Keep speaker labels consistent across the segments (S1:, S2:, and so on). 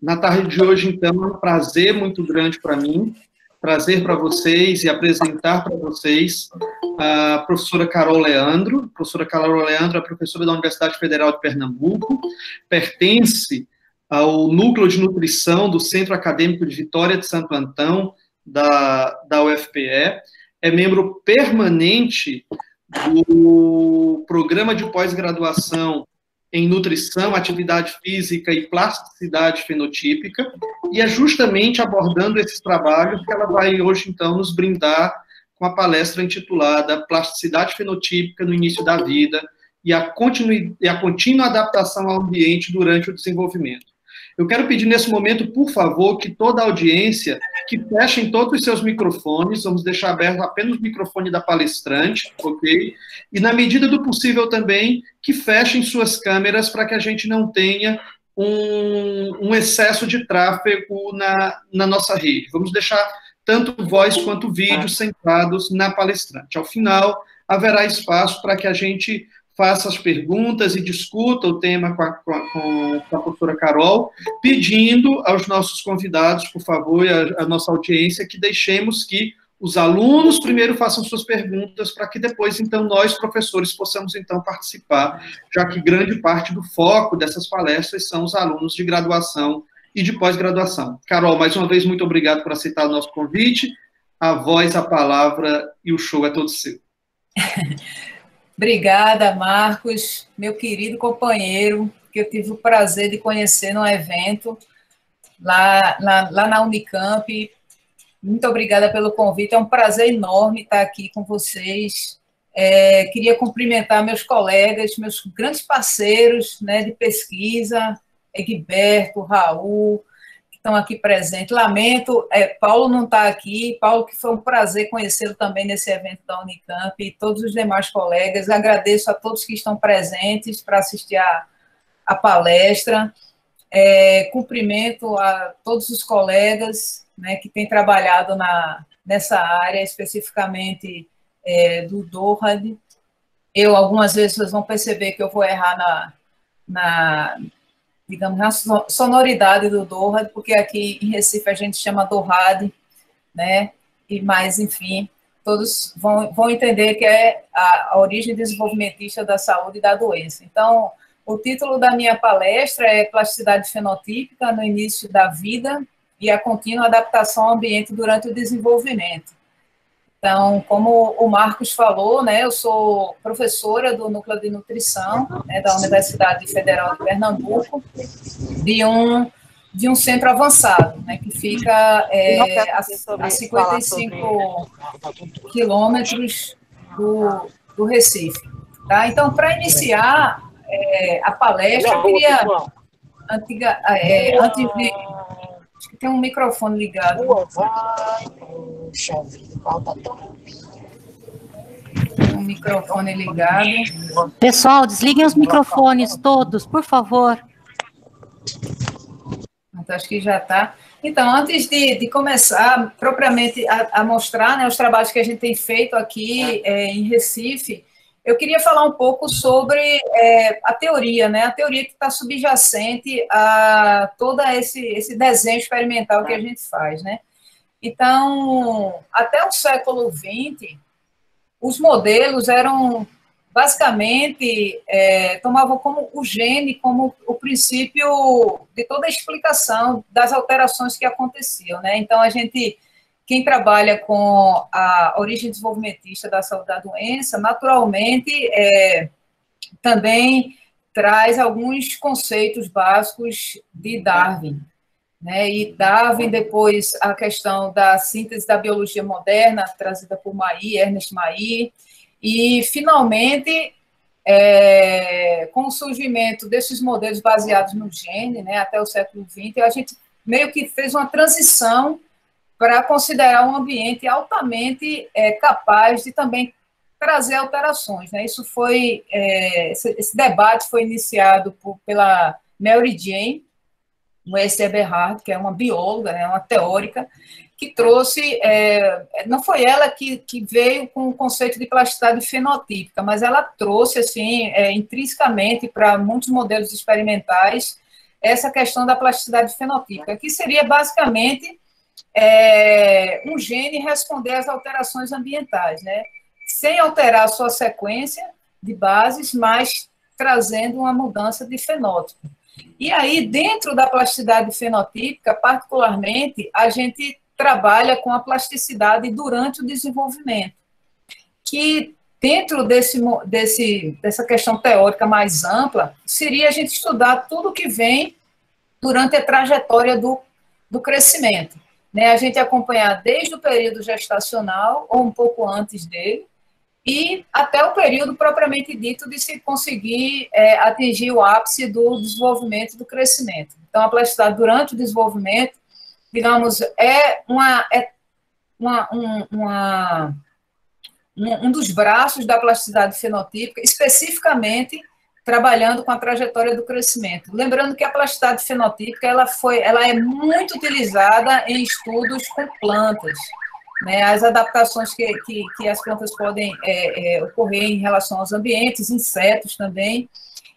S1: Na tarde de hoje, então, é um prazer muito grande para mim, trazer para vocês e apresentar para vocês a professora Carol Leandro. A professora Carol Leandro é professora da Universidade Federal de Pernambuco, pertence ao Núcleo de Nutrição do Centro Acadêmico de Vitória de Santo Antão, da UFPE, é membro permanente do Programa de Pós-Graduação em Nutrição, Atividade Física e Plasticidade Fenotípica, e é justamente abordando esses trabalhos que ela vai hoje, então, nos brindar com a palestra intitulada Plasticidade Fenotípica no Início da Vida e a contínua adaptação ao ambiente durante o desenvolvimento. Eu quero pedir nesse momento, por favor, que toda a audiência, que fechem todos os seus microfones, vamos deixar aberto apenas o microfone da palestrante, ok? E, na medida do possível também, que fechem suas câmeras para que a gente não tenha um excesso de tráfego na nossa rede. Vamos deixar tanto voz quanto vídeo centrados na palestrante. Ao final, haverá espaço para que a gente faça as perguntas e discuta o tema com a professora Carol, pedindo aos nossos convidados, por favor, e à nossa audiência, que deixemos que os alunos primeiro façam suas perguntas, para que depois, então, nós, professores, possamos, então, participar, já que grande parte do foco dessas palestras são os alunos de graduação e de pós-graduação. Carol, mais uma vez, muito obrigado por aceitar o nosso convite. A voz, a palavra e o show é todo seu.
S2: Obrigada, Marcos, meu querido companheiro, que eu tive o prazer de conhecer num evento lá na Unicamp. Muito obrigada pelo convite, é um prazer enorme estar aqui com vocês. Queria cumprimentar meus colegas, meus grandes parceiros, né, de pesquisa, Egberto, Raul, que estão aqui presentes. Lamento, Paulo não está aqui, Paulo, que foi um prazer conhecê-lo também nesse evento da Unicamp, e todos os demais colegas. Agradeço a todos que estão presentes para assistir a palestra. Cumprimento a todos os colegas, né, que têm trabalhado nessa área, especificamente do DORAD. Algumas vezes, vocês vão perceber que eu vou errar digamos, na sonoridade do DORAD, porque aqui em Recife a gente chama DORAD, né? Mas, enfim, todos vão entender que é a origem desenvolvimentista da saúde e da doença. Então, o título da minha palestra é Plasticidade Fenotípica no Início da Vida e a Contínua Adaptação ao Ambiente durante o Desenvolvimento. Então, como o Marcos falou, né, eu sou professora do Núcleo de Nutrição, né, da Universidade Federal de Pernambuco, de um centro avançado, né, que fica a 55 quilômetros do Recife. Tá? Então, para iniciar a palestra, eu queria, antes de... Acho que tem um microfone ligado. Um microfone ligado.
S3: Pessoal, desliguem os microfones todos, por favor.
S2: Então, acho que já está. Então, antes de começar propriamente a mostrar, né, os trabalhos que a gente tem feito aqui em Recife, eu queria falar um pouco sobre a teoria, né? A teoria que está subjacente a todo esse desenho experimental que a gente faz, né? Então, até o século XX, os modelos eram, basicamente, tomavam como o gene, como o princípio de toda a explicação das alterações que aconteciam, né? Então, quem trabalha com a origem desenvolvimentista da saúde da doença, naturalmente, também traz alguns conceitos básicos de Darwin, né? E Darwin, depois, a questão da síntese da biologia moderna, trazida por Ernest Mayr, e, finalmente, com o surgimento desses modelos baseados no gene, né, até o século XX, a gente meio que fez uma transição para considerar um ambiente altamente capaz de também trazer alterações, né? Isso foi, esse debate foi iniciado pela Mary Jane West Eberhard, que é uma bióloga, né, uma teórica, que trouxe, não foi ela que veio com o conceito de plasticidade fenotípica, mas ela trouxe, assim, intrinsecamente para muitos modelos experimentais, essa questão da plasticidade fenotípica, que seria basicamente um gene responder às alterações ambientais, né? Sem alterar a sua sequência de bases, mas trazendo uma mudança de fenótipo. E aí, dentro da plasticidade fenotípica, particularmente, a gente trabalha com a plasticidade durante o desenvolvimento, que dentro dessa questão teórica mais ampla, seria a gente estudar tudo que vem durante a trajetória do crescimento, né? A gente acompanhar desde o período gestacional, ou um pouco antes dele, e até o período propriamente dito de se conseguir atingir o ápice do desenvolvimento, do crescimento. Então, a plasticidade durante o desenvolvimento, digamos, um dos braços da plasticidade fenotípica, especificamente trabalhando com a trajetória do crescimento. Lembrando que a plasticidade fenotípica ela é muito utilizada em estudos com plantas, né? As adaptações que as plantas podem ocorrer em relação aos ambientes, insetos também.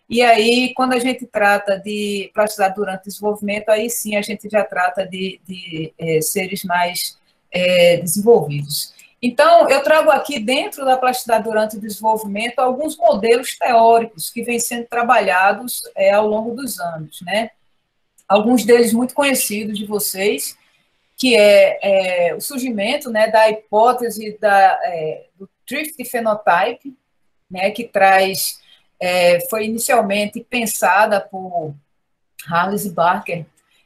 S2: E aí, quando a gente trata de plasticidade durante o desenvolvimento, aí sim a gente já trata de seres mais desenvolvidos. Então, eu trago aqui, dentro da plasticidade durante o desenvolvimento, alguns modelos teóricos que vêm sendo trabalhados ao longo dos anos, né? Alguns deles muito conhecidos de vocês, que é o surgimento, né, da hipótese do Thrift Phenotype, né, que foi inicialmente pensada por Harless e Barker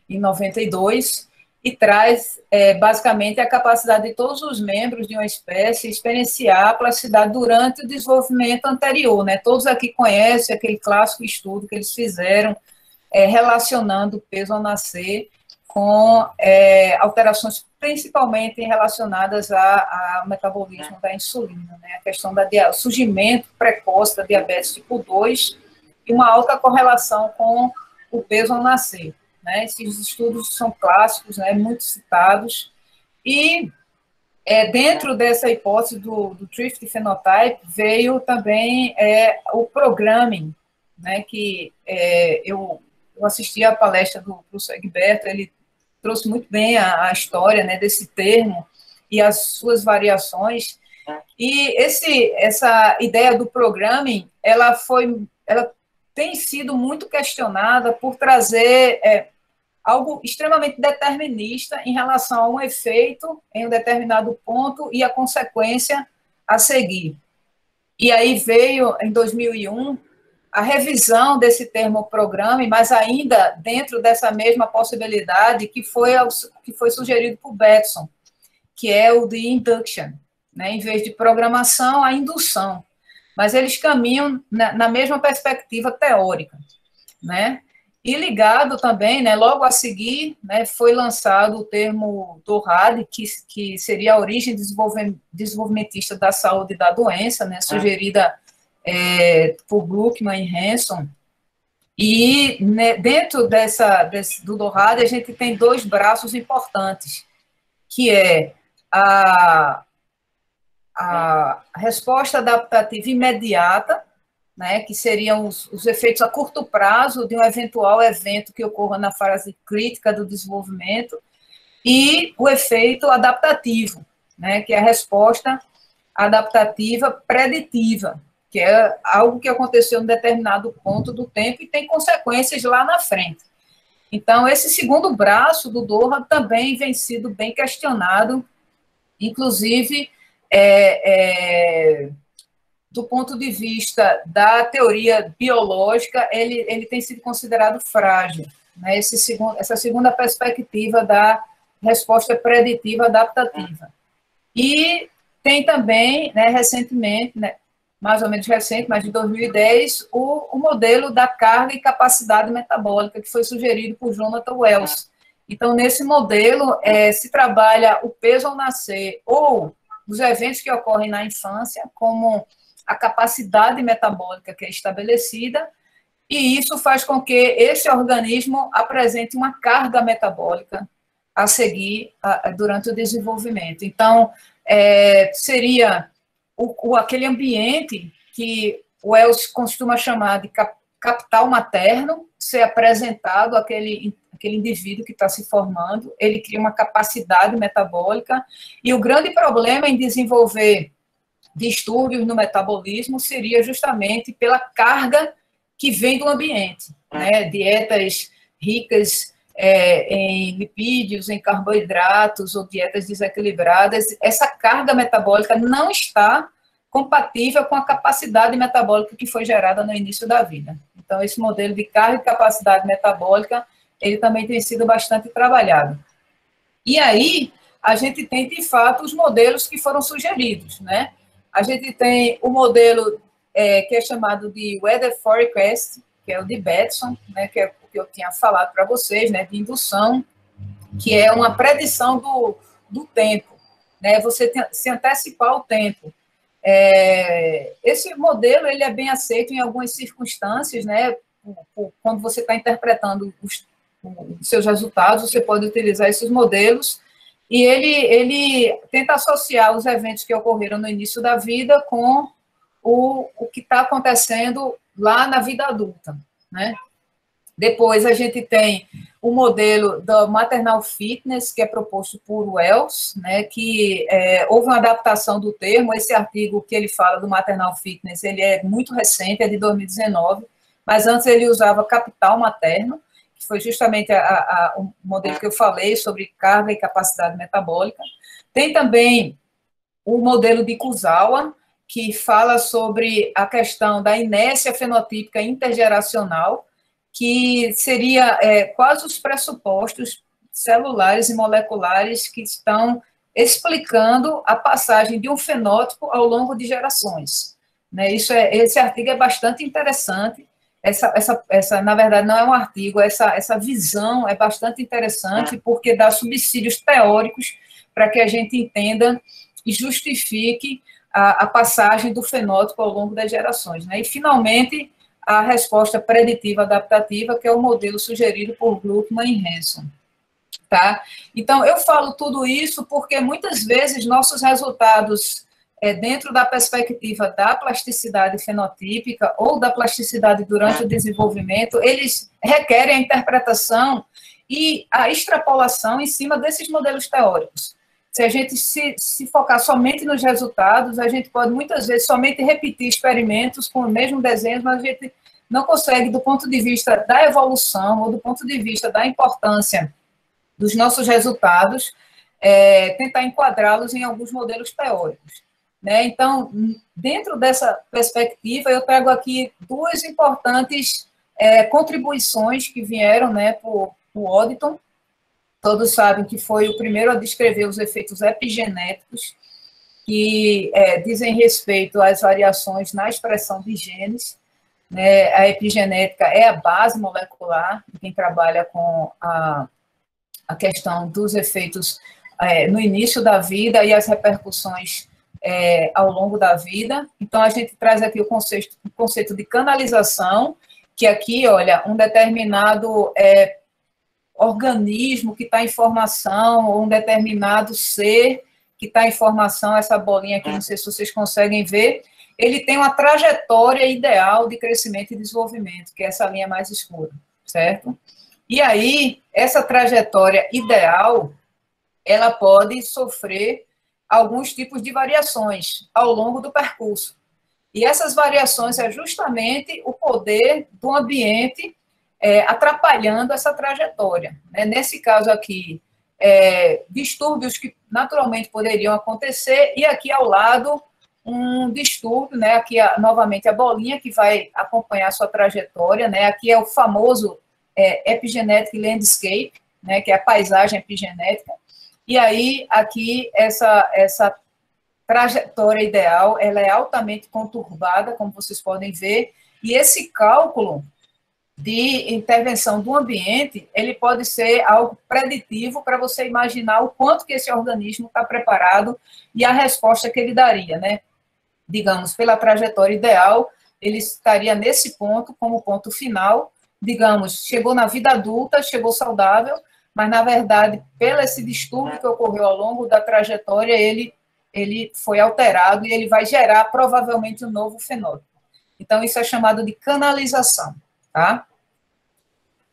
S2: em 92, e traz, basicamente, a capacidade de todos os membros de uma espécie experienciar a plasticidade durante o desenvolvimento anterior, né? Todos aqui conhecem aquele clássico estudo que eles fizeram, relacionando o peso ao nascer com alterações principalmente relacionadas ao metabolismo da insulina, né? A questão do surgimento precoce da diabetes tipo 2 e uma alta correlação com o peso ao nascer, né? Esses estudos são clássicos, né? Muito citados, e dentro dessa hipótese do Thrift Phenotype veio também o programming, né? Que eu assisti à palestra do professor Egberto, ele trouxe muito bem a história, né, desse termo e as suas variações. E essa ideia do programming, ela tem sido muito questionada por trazer algo extremamente determinista em relação a um efeito em um determinado ponto e a consequência a seguir. E aí veio, em 2001, a revisão desse termo programming, mas ainda dentro dessa mesma possibilidade que foi sugerido por Batson, que é o de induction, né? Em vez de programação, a indução. Mas eles caminham na mesma perspectiva teórica, né? E ligado também, né, logo a seguir, né, foi lançado o termo DORAD, que seria a origem desenvolvimentista da saúde e da doença, né, sugerida por Gluckman e Hanson. E, né, dentro do DORAD, a gente tem dois braços importantes, que é a resposta adaptativa imediata, né, que seriam os efeitos a curto prazo de um eventual evento que ocorra na fase crítica do desenvolvimento, e o efeito adaptativo, né, que é a resposta adaptativa preditiva, que é algo que aconteceu em um determinado ponto do tempo e tem consequências lá na frente. Então, esse segundo braço do DORA também vem sido bem questionado, inclusive do ponto de vista da teoria biológica, ele tem sido considerado frágil, né? Essa segunda perspectiva da resposta preditiva adaptativa. E tem também, né, recentemente, né, mais ou menos recente, mas de 2010, o modelo da carga e capacidade metabólica, que foi sugerido por Jonathan Wells. Então, nesse modelo, se trabalha o peso ao nascer ou os eventos que ocorrem na infância, como a capacidade metabólica que é estabelecida, e isso faz com que esse organismo apresente uma carga metabólica a seguir durante o desenvolvimento. Então, seria aquele ambiente que o Wells costuma chamar capital materno ser apresentado àquele indivíduo que está se formando, ele cria uma capacidade metabólica, e o grande problema em desenvolver distúrbios no metabolismo seria justamente pela carga que vem do ambiente, né? Dietas ricas em lipídios, em carboidratos, ou dietas desequilibradas, essa carga metabólica não está compatível com a capacidade metabólica que foi gerada no início da vida. Então, esse modelo de carga e capacidade metabólica, ele também tem sido bastante trabalhado. E aí, a gente tem, de fato, os modelos que foram sugeridos, né? A gente tem o modelo que é chamado de Weather Forecast, que é o de Batson, né, que é o que eu tinha falado para vocês, né, de indução, que é uma predição do tempo, né, você se antecipar ao tempo. Esse modelo ele é bem aceito em algumas circunstâncias, né, quando você está interpretando os seus resultados, você pode utilizar esses modelos, e ele tenta associar os eventos que ocorreram no início da vida com o que está acontecendo lá na vida adulta, né? Depois a gente tem o modelo do Maternal Fitness, que é proposto por Wells, né, que houve uma adaptação do termo. Esse artigo que ele fala do Maternal Fitness, ele é muito recente, é de 2019, mas antes ele usava capital materno, que foi justamente o modelo que eu falei sobre carga e capacidade metabólica. Tem também o modelo de Kuzawa, que fala sobre a questão da inércia fenotípica intergeracional, que seria quase os pressupostos celulares e moleculares que estão explicando a passagem de um fenótipo ao longo de gerações. Né? Esse artigo é bastante interessante. Essa, na verdade, não é um artigo, essa visão é bastante interessante, porque dá subsídios teóricos para que a gente entenda e justifique a passagem do fenótipo ao longo das gerações. Né? E, finalmente, a resposta preditiva adaptativa, que é o modelo sugerido por Gluckman e Hanson. Tá? Então, eu falo tudo isso porque, muitas vezes, nossos resultados, dentro da perspectiva da plasticidade fenotípica ou da plasticidade durante o desenvolvimento, eles requerem a interpretação e a extrapolação em cima desses modelos teóricos. Se a gente se focar somente nos resultados, a gente pode, muitas vezes, somente repetir experimentos com o mesmo desenho, mas a gente não consegue, do ponto de vista da evolução ou do ponto de vista da importância dos nossos resultados, tentar enquadrá-los em alguns modelos teóricos. Né? Então, dentro dessa perspectiva, eu trago aqui duas importantes contribuições que vieram, né, por Odditon. Todos sabem que foi o primeiro a descrever os efeitos epigenéticos, que dizem respeito às variações na expressão de genes. Né? A epigenética é a base molecular de quem trabalha com a questão dos efeitos no início da vida e as repercussões ao longo da vida. Então, a gente traz aqui o conceito de canalização, que aqui, olha, um determinado organismo que está em formação, ou um determinado ser que está em formação, essa bolinha aqui, não sei se vocês conseguem ver, ele tem uma trajetória ideal de crescimento e desenvolvimento, que é essa linha mais escura, certo? E aí, essa trajetória ideal, ela pode sofrer alguns tipos de variações ao longo do percurso. E essas variações é justamente o poder do ambiente atrapalhando essa trajetória. Né? Nesse caso aqui, distúrbios que naturalmente poderiam acontecer, e aqui ao lado um distúrbio, né? Aqui novamente a bolinha que vai acompanhar a sua trajetória, né? Aqui é o famoso epigenetic landscape, né? Que é a paisagem epigenética, e aí aqui essa trajetória ideal, ela é altamente conturbada, como vocês podem ver, e esse cálculo de intervenção do ambiente, ele pode ser algo preditivo para você imaginar o quanto que esse organismo está preparado e a resposta que ele daria, né? Digamos, pela trajetória ideal, ele estaria nesse ponto, como ponto final, digamos, chegou na vida adulta, chegou saudável, mas, na verdade, pelo esse distúrbio que ocorreu ao longo da trajetória, ele foi alterado e ele vai gerar, provavelmente, um novo fenótipo. Então, isso é chamado de canalização. tá?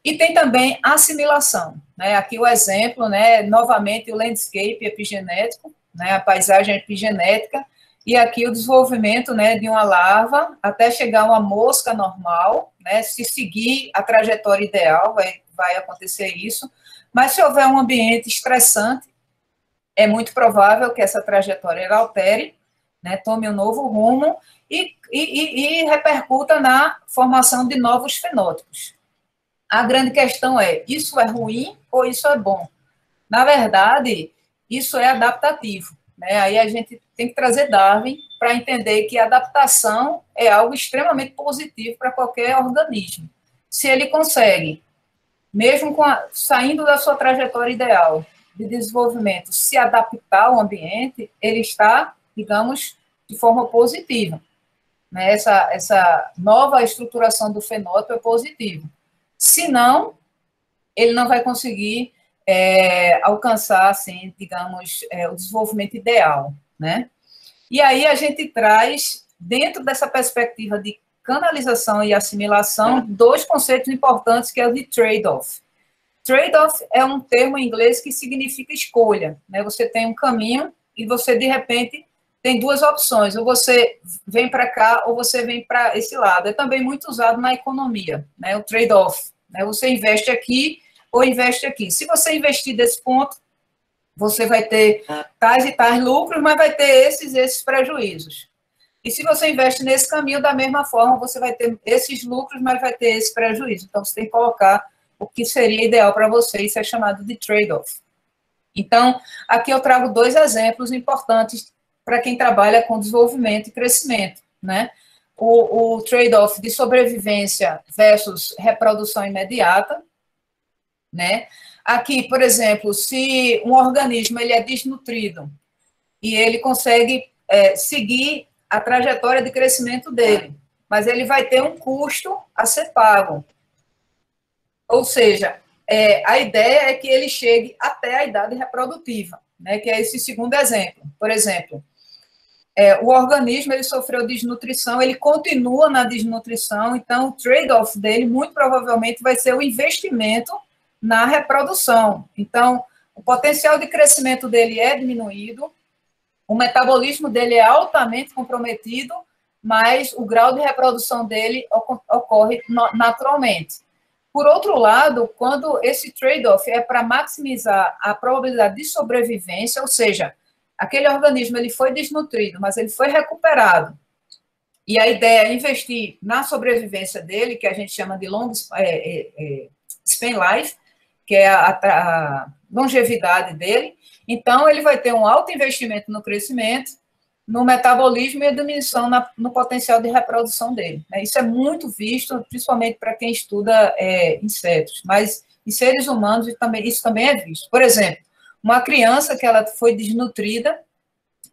S2: E tem também assimilação, né? Aqui o exemplo, né? Novamente o landscape epigenético, né? A paisagem epigenética, e aqui o desenvolvimento, né, de uma larva até chegar a uma mosca normal, né? Se seguir a trajetória ideal, vai acontecer isso. Mas se houver um ambiente estressante, é muito provável que essa trajetória ela altere, né? Tome um novo rumo e repercuta na formação de novos fenótipos. A grande questão é, isso é ruim ou isso é bom? Na verdade, isso é adaptativo, né? Aí a gente tem que trazer Darwin para entender que a adaptação é algo extremamente positivo para qualquer organismo. Se ele consegue, mesmo saindo da sua trajetória ideal de desenvolvimento, se adaptar ao ambiente, ele está, digamos, de forma positiva, né? Essa nova estruturação do fenótipo é positiva. Se não, ele não vai conseguir alcançar, assim, digamos, o desenvolvimento ideal, né? E aí a gente traz, dentro dessa perspectiva de canalização e assimilação, dois conceitos importantes, que é o de trade-off. Trade-off é um termo em inglês que significa escolha, né? Você tem um caminho e você, de repente, tem duas opções, ou você vem para cá ou você vem para esse lado. É também muito usado na economia, né? O trade-off, né? Você investe aqui ou investe aqui. Se você investir desse ponto, você vai ter tais e tais lucros, mas vai ter esses prejuízos. E se você investe nesse caminho, da mesma forma, você vai ter esses lucros, mas vai ter esse prejuízo. Então, você tem que colocar o que seria ideal para você, isso é chamado de trade-off. Então, aqui eu trago dois exemplos importantes para quem trabalha com desenvolvimento e crescimento, né? O trade-off de sobrevivência versus reprodução imediata, né? Aqui, por exemplo, se um organismo ele é desnutrido e ele consegue seguir a trajetória de crescimento dele, mas ele vai ter um custo a ser pago. Ou seja, a ideia é que ele chegue até a idade reprodutiva, né? Que é esse segundo exemplo. Por exemplo, o organismo ele sofreu desnutrição, ele continua na desnutrição, então o trade-off dele muito provavelmente vai ser o investimento na reprodução. Então, o potencial de crescimento dele é diminuído, o metabolismo dele é altamente comprometido, mas o grau de reprodução dele ocorre naturalmente. Por outro lado, quando esse trade-off é para maximizar a probabilidade de sobrevivência, ou seja, aquele organismo ele foi desnutrido, mas ele foi recuperado, e a ideia é investir na sobrevivência dele, que a gente chama de long span life, que é a longevidade dele. Então, ele vai ter um alto investimento no crescimento, no metabolismo e a diminuição no potencial de reprodução dele. Isso é muito visto, principalmente para quem estuda insetos, mas em seres humanos isso também é visto. Por exemplo, uma criança que ela foi desnutrida,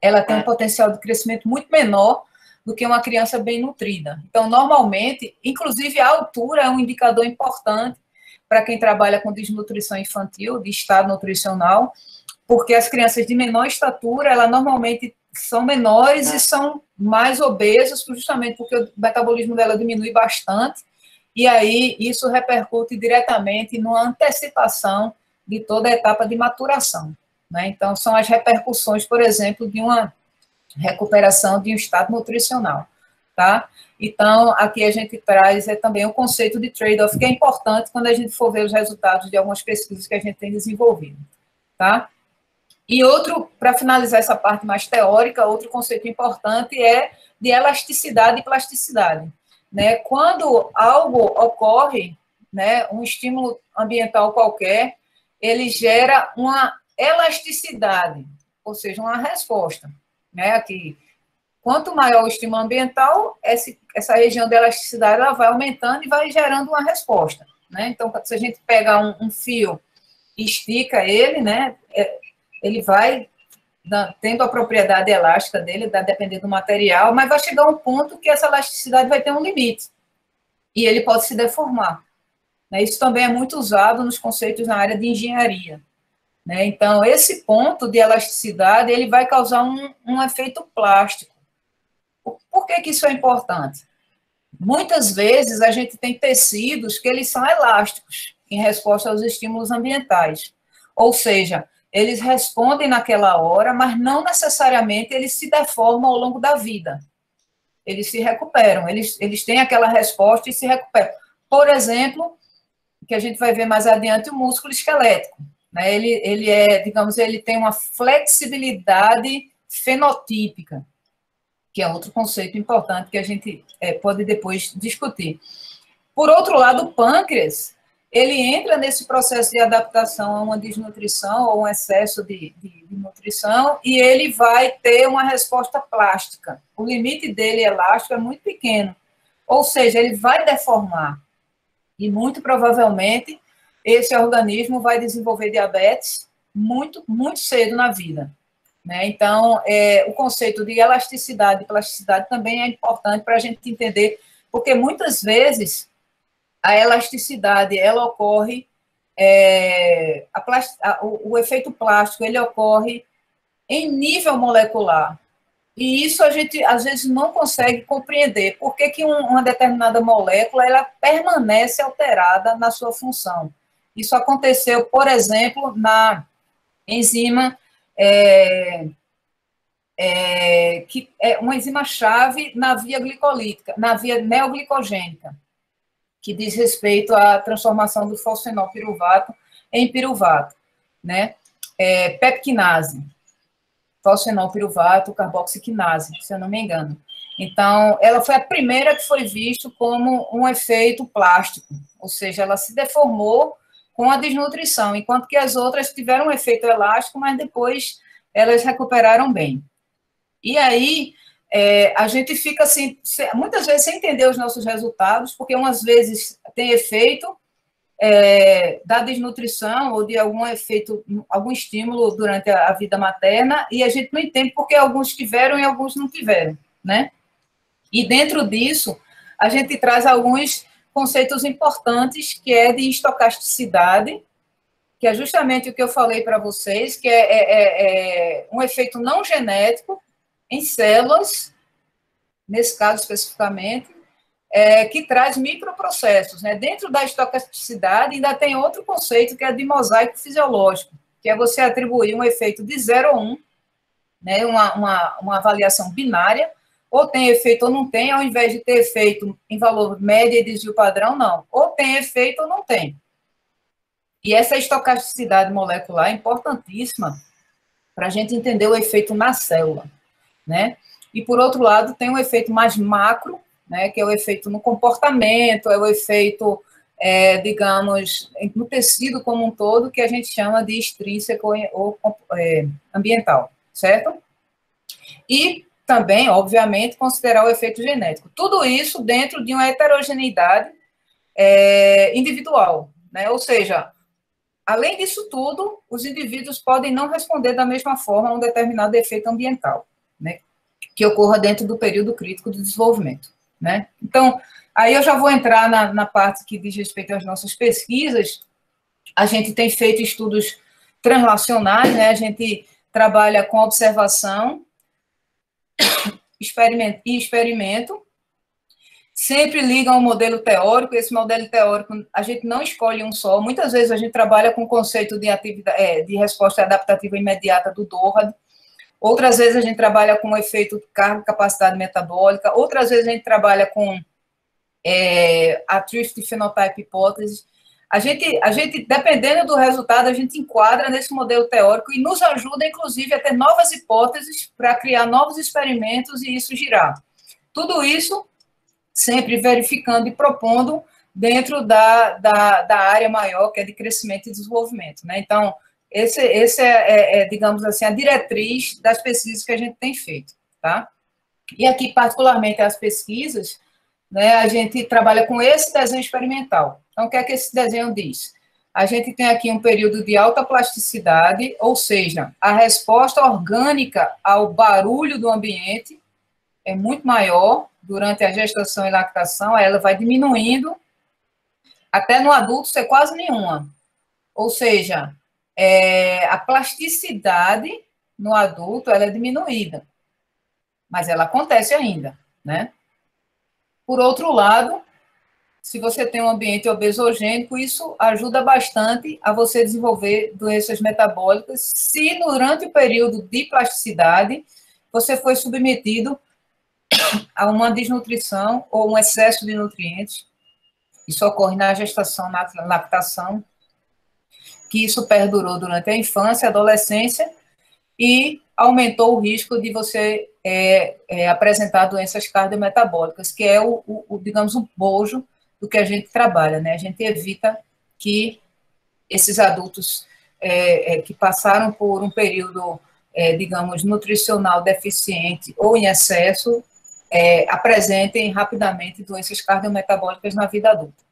S2: ela tem um potencial de crescimento muito menor do que uma criança bem nutrida. Então, normalmente, inclusive a altura é um indicador importante para quem trabalha com desnutrição infantil, de estado nutricional, porque as crianças de menor estatura, elas normalmente são menores e são mais obesas, justamente porque o metabolismo dela diminui bastante, e aí isso repercute diretamente numa antecipação de toda a etapa de maturação, né? Então, são as repercussões, por exemplo, de uma recuperação de um estado nutricional, tá? Então, aqui a gente traz também o conceito de trade-off, que é importante quando a gente for ver os resultados de algumas pesquisas que a gente tem desenvolvido, tá? E outro, para finalizar essa parte mais teórica, outro conceito importante é de elasticidade e plasticidade, né? Quando algo ocorre, né, um estímulo ambiental qualquer, ele gera uma elasticidade, ou seja, uma resposta, né? Aqui, quanto maior o estímulo ambiental, essa região de elasticidade ela vai aumentando e vai gerando uma resposta, né? Então, se a gente pega um fio e estica ele, né, ele vai tendo a propriedade elástica dele, dependendo do material, mas vai chegar um ponto que essa elasticidade vai ter um limite e ele pode se deformar, né? Isso também é muito usado nos conceitos na área de engenharia, né? Então, esse ponto de elasticidade ele vai causar um efeito plástico. Por que isso é importante? Muitas vezes a gente tem tecidos que eles são elásticos em resposta aos estímulos ambientais. Ou seja, eles respondem naquela hora, mas não necessariamente eles se deformam ao longo da vida. Eles se recuperam, eles têm aquela resposta e se recuperam. Por exemplo, que a gente vai ver mais adiante, o músculo esquelético. Né? Ele tem uma flexibilidade fenotípica, que é outro conceito importante que a gente pode depois discutir. Por outro lado, o pâncreas, ele entra nesse processo de adaptação a uma desnutrição ou um excesso de nutrição e ele vai ter uma resposta plástica. O limite dele elástico é muito pequeno, ou seja, ele vai deformar e muito provavelmente esse organismo vai desenvolver diabetes muito, muito cedo na vida. Né? Então, o conceito de elasticidade e plasticidade também é importante para a gente entender, porque muitas vezes a elasticidade, ela ocorre, o efeito plástico, ele ocorre em nível molecular. E isso a gente, às vezes, não consegue compreender. Por que que uma determinada molécula, ela permanece alterada na sua função? Isso aconteceu, por exemplo, na enzima que é uma enzima-chave na via glicolítica, na via neoglicogênica, que diz respeito à transformação do fosfenilpiruvato em piruvato, né? Pepquinase, fosfenilpiruvato, carboxiquinase, se eu não me engano. Então, ela foi a primeira que foi visto como um efeito plástico, ou seja, ela se deformou com a desnutrição, enquanto que as outras tiveram um efeito elástico, mas depois elas recuperaram bem. E aí, a gente fica assim, muitas vezes sem entender os nossos resultados, porque umas vezes tem efeito da desnutrição ou de algum efeito, algum estímulo durante a vida materna, e a gente não entende porque alguns tiveram e alguns não tiveram, né? E dentro disso, a gente traz alguns conceitos importantes, que é de estocasticidade, que é justamente o que eu falei para vocês, que é um efeito não genético em células, nesse caso especificamente, que traz microprocessos. Né? Dentro da estocasticidade, ainda tem outro conceito, que é de mosaico fisiológico, que é você atribuir um efeito de 0 a 1, né? uma avaliação binária, ou tem efeito ou não tem, ao invés de ter efeito em valor média e desvio padrão, não. Ou tem efeito ou não tem. E essa estocasticidade molecular é importantíssima para a gente entender o efeito na célula, né? E, por outro lado, tem um efeito mais macro, né, que é o efeito no comportamento, é o efeito, digamos, no tecido como um todo, que a gente chama de extrínseco ou ambiental, certo? E também, obviamente, considerar o efeito genético. Tudo isso dentro de uma heterogeneidade individual, né? Ou seja, além disso tudo, os indivíduos podem não responder da mesma forma a um determinado efeito ambiental, né? Que ocorra dentro do período crítico do desenvolvimento, né? Então, aí eu já vou entrar na parte que diz respeito às nossas pesquisas. A gente tem feito estudos translacionais, né? A gente trabalha com observação e experimento, sempre liga ao modelo teórico. Esse modelo teórico, a gente não escolhe um só. Muitas vezes a gente trabalha com o conceito de resposta adaptativa imediata do Doherty. Outras vezes a gente trabalha com o efeito de carga-capacidade metabólica. Outras vezes a gente trabalha com a Thrift Phenotype hipótese. A gente, dependendo do resultado, a gente enquadra nesse modelo teórico e nos ajuda, inclusive, a ter novas hipóteses para criar novos experimentos e isso girar. Tudo isso sempre verificando e propondo dentro da área maior, que é de crescimento e desenvolvimento, né? Então, esse digamos assim, a diretriz das pesquisas que a gente tem feito, tá? E aqui, particularmente, as pesquisas, né, a gente trabalha com esse desenho experimental. Então, o que é que esse desenho diz? A gente tem aqui um período de alta plasticidade, ou seja, a resposta orgânica ao barulho do ambiente é muito maior durante a gestação e lactação, ela vai diminuindo, até no adulto ser quase nenhuma. Ou seja, a plasticidade no adulto ela é diminuída, mas ela acontece ainda, né? Por outro lado, se você tem um ambiente obesogênico, isso ajuda bastante a você desenvolver doenças metabólicas, se durante o período de plasticidade você foi submetido a uma desnutrição ou um excesso de nutrientes. Isso ocorre na gestação, na lactação, que isso perdurou durante a infância, a adolescência, e aumentou o risco de você apresentar doenças cardiometabólicas, que é digamos, um bojo do que a gente trabalha, né? A gente evita que esses adultos que passaram por um período, digamos, nutricional deficiente ou em excesso, apresentem rapidamente doenças cardiometabólicas na vida adulta.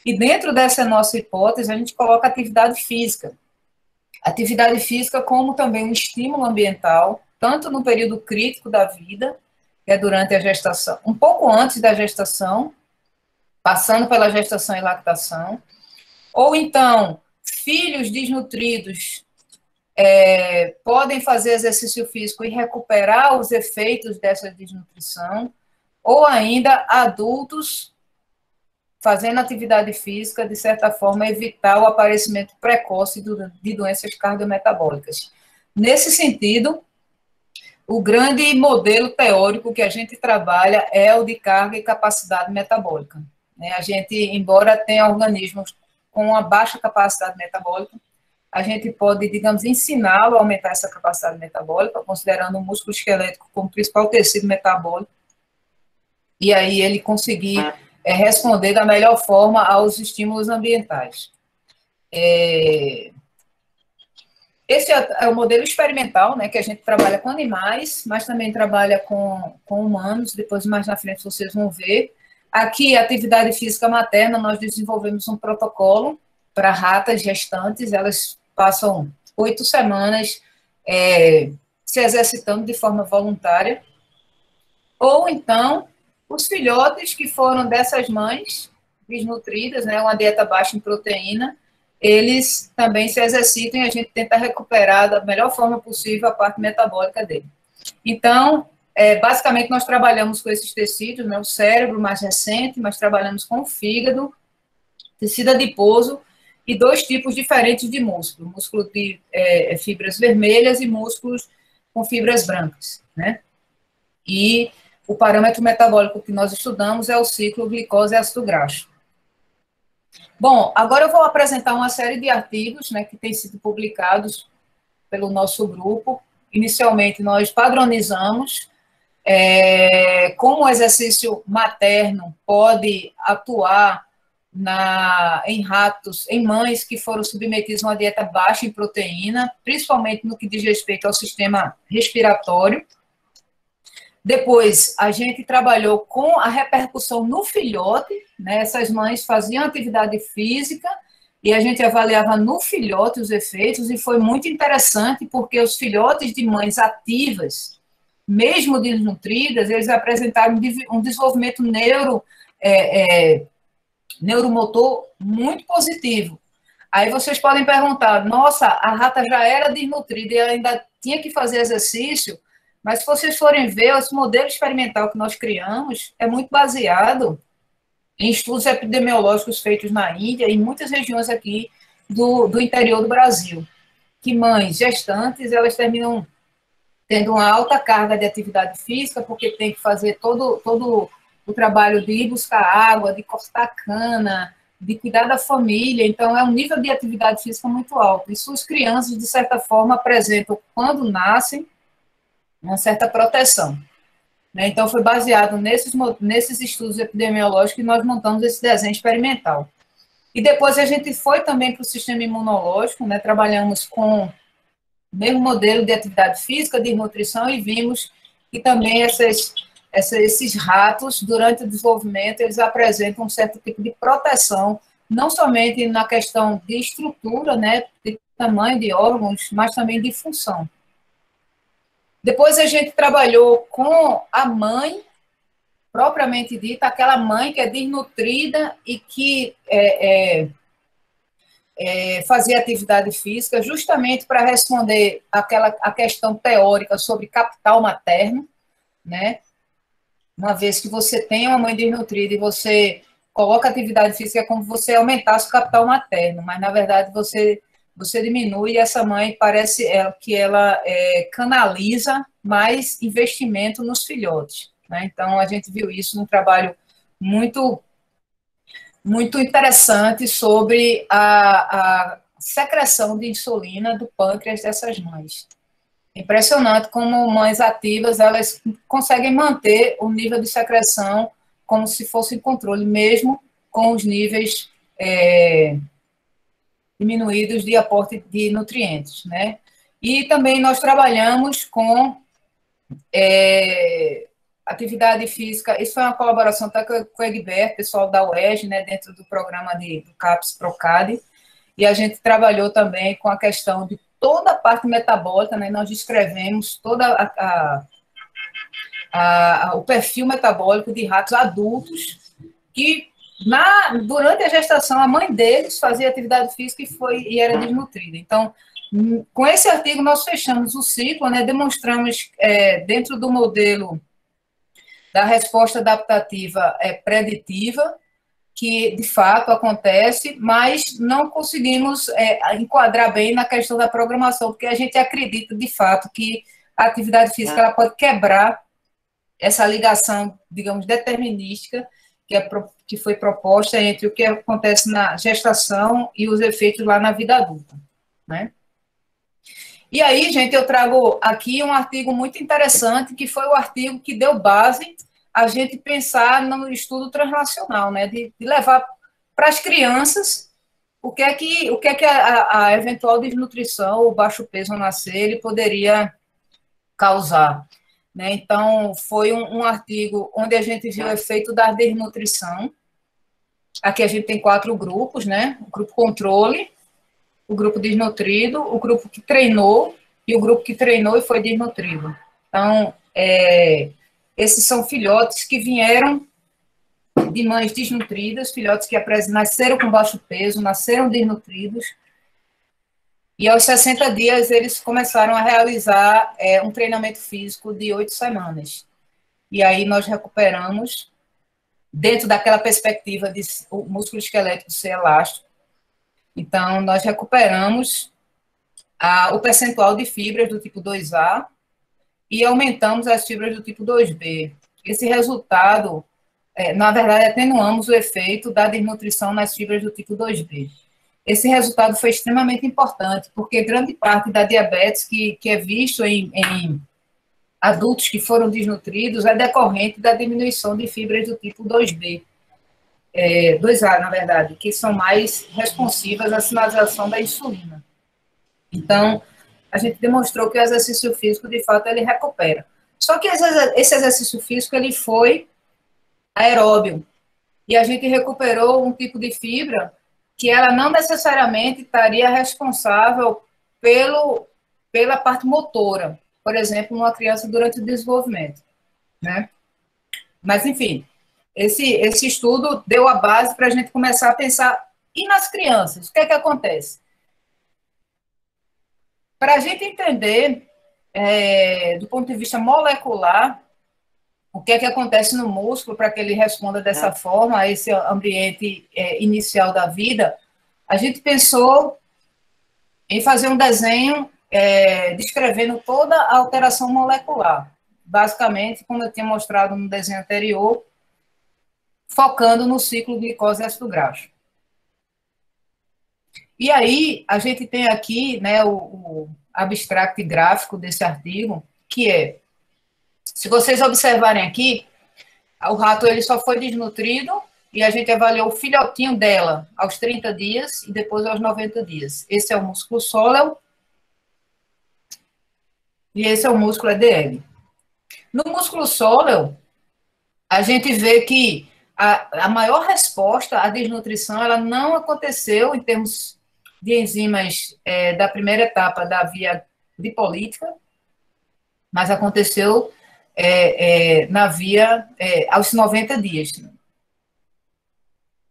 S2: E dentro dessa nossa hipótese, a gente coloca atividade física. Atividade física como também um estímulo ambiental, tanto no período crítico da vida, que é durante a gestação, um pouco antes da gestação, passando pela gestação e lactação, ou então, filhos desnutridos podem fazer exercício físico e recuperar os efeitos dessa desnutrição, ou ainda adultos fazendo atividade física, de certa forma, evitar o aparecimento precoce de doenças cardiometabólicas. Nesse sentido, o grande modelo teórico que a gente trabalha é o de carga e capacidade metabólica. A gente, embora tenha organismos com uma baixa capacidade metabólica, a gente pode, digamos, ensiná-lo a aumentar essa capacidade metabólica, considerando o músculo esquelético como principal tecido metabólico, e aí ele conseguir responder da melhor forma aos estímulos ambientais. Esse é o modelo experimental, né, que a gente trabalha com animais, mas também trabalha com humanos, depois mais na frente vocês vão ver. Aqui, atividade física materna, nós desenvolvemos um protocolo para ratas gestantes, elas passam 8 semanas se exercitando de forma voluntária, ou então os filhotes que foram dessas mães desnutridas, né, uma dieta baixa em proteína, eles também se exercitam e a gente tenta recuperar da melhor forma possível a parte metabólica dele. Então, basicamente, nós trabalhamos com esses tecidos, né, o cérebro mais recente, mas trabalhamos com o fígado, tecido adiposo e 2 tipos diferentes de músculo, músculo de fibras vermelhas e músculos com fibras brancas, né? E o parâmetro metabólico que nós estudamos é o ciclo glicose-ácido graxo. Bom, agora eu vou apresentar uma série de artigos, né, que têm sido publicados pelo nosso grupo. Inicialmente, nós padronizamos como o exercício materno pode atuar em ratos, em mães que foram submetidas a uma dieta baixa em proteína, principalmente no que diz respeito ao sistema respiratório. Depois, a gente trabalhou com a repercussão no filhote, né? Essas mães faziam atividade física e a gente avaliava no filhote os efeitos, e foi muito interessante porque os filhotes de mães ativas, mesmo desnutridas, eles apresentaram um desenvolvimento neuromotor muito positivo. Aí vocês podem perguntar, nossa, a rata já era desnutrida e ela ainda tinha que fazer exercício? Mas se vocês forem ver, esse modelo experimental que nós criamos é muito baseado em estudos epidemiológicos feitos na Índia e em muitas regiões aqui do interior do Brasil, que mães gestantes, elas terminam tendo uma alta carga de atividade física, porque tem que fazer todo o trabalho de ir buscar água, de cortar cana, de cuidar da família. Então, é um nível de atividade física muito alto. E suas crianças, de certa forma, apresentam, quando nascem, uma certa proteção. Então, foi baseado nesses estudos epidemiológicos que nós montamos esse desenho experimental. E depois a gente foi também para o sistema imunológico, né? Trabalhamos com o mesmo modelo de atividade física, de nutrição, e vimos que também esses ratos, durante o desenvolvimento, eles apresentam um certo tipo de proteção, não somente na questão de estrutura, né, de tamanho de órgãos, mas também de função. Depois a gente trabalhou com a mãe, propriamente dita, aquela mãe que é desnutrida e que fazia atividade física, justamente para responder a questão teórica sobre capital materno, né? uma vez que você tem uma mãe desnutrida e você coloca atividade física, é como se você aumentasse o capital materno, mas, na verdade, você diminui e essa mãe parece que ela canaliza mais investimento nos filhotes, né? Então, a gente viu isso num trabalho muito, muito interessante sobre a secreção de insulina do pâncreas dessas mães. Impressionante como mães ativas, elas conseguem manter o nível de secreção como se fosse em controle, mesmo com os níveis diminuídos de aporte de nutrientes, né? E também nós trabalhamos com atividade física, isso foi uma colaboração até com o Egberto, pessoal da UERJ, né, dentro do programa do CAPES-Procad, e a gente trabalhou também com a questão de toda a parte metabólica, né, nós descrevemos toda o perfil metabólico de ratos adultos que durante a gestação, a mãe deles fazia atividade física e era desnutrida. Então, com esse artigo, nós fechamos o ciclo, né, demonstramos, dentro do modelo da resposta adaptativa preditiva, que, de fato, acontece, mas não conseguimos enquadrar bem na questão da programação, porque a gente acredita, de fato, que a atividade física ela pode quebrar essa ligação, digamos, determinística, que foi proposta entre o que acontece na gestação e os efeitos lá na vida adulta, né? E aí, gente, eu trago aqui um artigo muito interessante, que foi o artigo que deu base a gente pensar no estudo transnacional, né? De levar para as crianças o que é que a eventual desnutrição ou baixo peso ao nascer ele poderia causar, né? Então, foi um artigo onde a gente viu o efeito da desnutrição. Aqui a gente tem 4 grupos, né? O grupo controle, o grupo desnutrido, o grupo que treinou e o grupo que treinou e foi desnutrido. Então, esses são filhotes que vieram de mães desnutridas, filhotes que nasceram com baixo peso, nasceram desnutridos, e aos 60 dias eles começaram a realizar um treinamento físico de 8 semanas. E aí nós recuperamos, dentro daquela perspectiva de o músculo esquelético ser elástico, então nós recuperamos o percentual de fibras do tipo 2A e aumentamos as fibras do tipo 2B. Esse resultado, na verdade, atenuamos o efeito da desnutrição nas fibras do tipo 2B. Esse resultado foi extremamente importante, porque grande parte da diabetes que é visto em adultos que foram desnutridos é decorrente da diminuição de fibras do tipo 2B, 2A, na verdade, que são mais responsivas à sinalização da insulina. Então, a gente demonstrou que o exercício físico, de fato, ele recupera. Só que esse exercício físico, ele foi aeróbio, e a gente recuperou um tipo de fibra que ela não necessariamente estaria responsável pela parte motora, por exemplo, numa criança durante o desenvolvimento, né? Mas, enfim, esse estudo deu a base para a gente começar a pensar, e nas crianças, o que é que acontece? Para a gente entender, do ponto de vista molecular, o que é que acontece no músculo para que ele responda dessa forma a esse ambiente inicial da vida, a gente pensou em fazer um desenho descrevendo toda a alteração molecular. Basicamente, como eu tinha mostrado no desenho anterior, focando no ciclo glicose e ácido graxo. E aí, a gente tem aqui, né, o abstract gráfico desse artigo, que é, se vocês observarem aqui, o rato ele só foi desnutrido e a gente avaliou o filhotinho dela aos 30 dias e depois aos 90 dias. Esse é o músculo sóleo e esse é o músculo EDL. No músculo sóleo, a gente vê que a maior resposta à desnutrição ela não aconteceu em termos de enzimas da primeira etapa da via lipolítica, mas aconteceu na via aos 90 dias.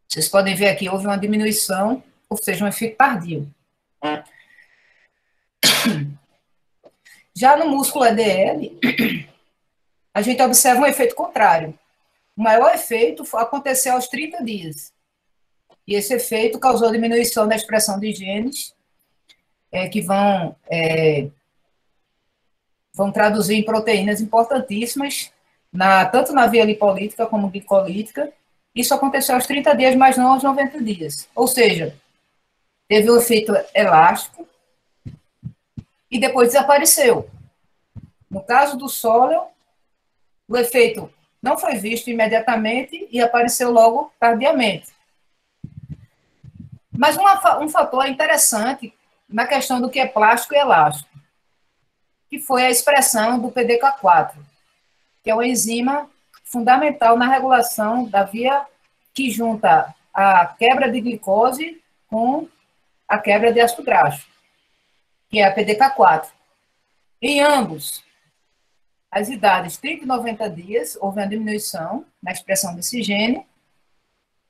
S2: Vocês podem ver aqui, houve uma diminuição, ou seja, um efeito tardio. Já no músculo EDL, a gente observa um efeito contrário. O maior efeito aconteceu aos 30 dias. E esse efeito causou diminuição da expressão de genes que vão traduzir em proteínas importantíssimas, tanto na via lipolítica como glicolítica. Isso aconteceu aos 30 dias, mas não aos 90 dias. Ou seja, teve um efeito elástico e depois desapareceu. No caso do sóleo, o efeito não foi visto imediatamente e apareceu logo tardiamente. Mas um fator interessante na questão do que é plástico e elástico, que foi a expressão do PDK4, que é uma enzima fundamental na regulação da via que junta a quebra de glicose com a quebra de ácido graxo, que é a PDK4. Em ambos, as idades 30 e 90 dias, houve uma diminuição na expressão desse gene,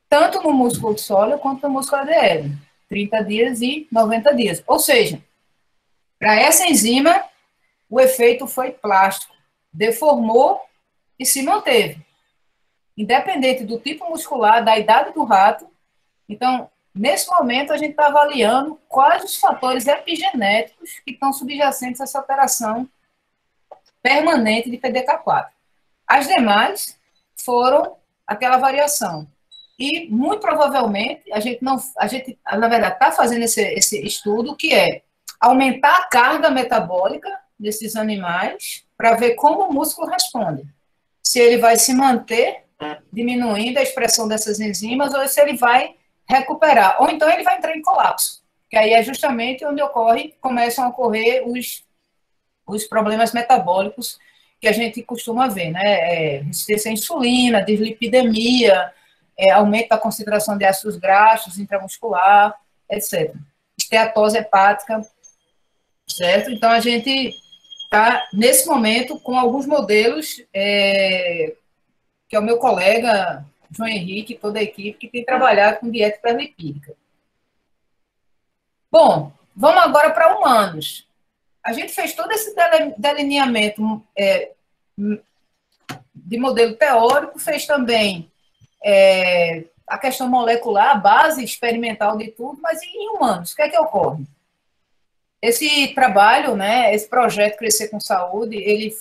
S2: tanto no músculo sóleo quanto no músculo ADL, 30 dias e 90 dias. Ou seja, para essa enzima, o efeito foi plástico, deformou e se manteve. Independente do tipo muscular, da idade do rato. Então, nesse momento, a gente está avaliando quais os fatores epigenéticos que estão subjacentes a essa alteração permanente de PDK4. As demais foram aquela variação. E, muito provavelmente, a gente, na verdade, está fazendo esse estudo, que é aumentar a carga metabólica desses animais para ver como o músculo responde. Se ele vai se manter diminuindo a expressão dessas enzimas ou se ele vai recuperar. Ou então ele vai entrar em colapso, que aí é justamente onde começam a ocorrer os problemas metabólicos que a gente costuma ver, né? Resistência à insulina, dislipidemia, aumento da concentração de ácidos graxos intramuscular, etc. Esteatose hepática, certo? Então, a gente está, nesse momento, com alguns modelos, que é o meu colega João Henrique e toda a equipe, que tem trabalhado com dieta hiperlipídica. Bom, vamos agora para humanos. A gente fez todo esse delineamento de modelo teórico, fez também a questão molecular, a base experimental de tudo, mas em humanos, o que é que ocorre? Esse trabalho, né, esse projeto Crescer com Saúde, ele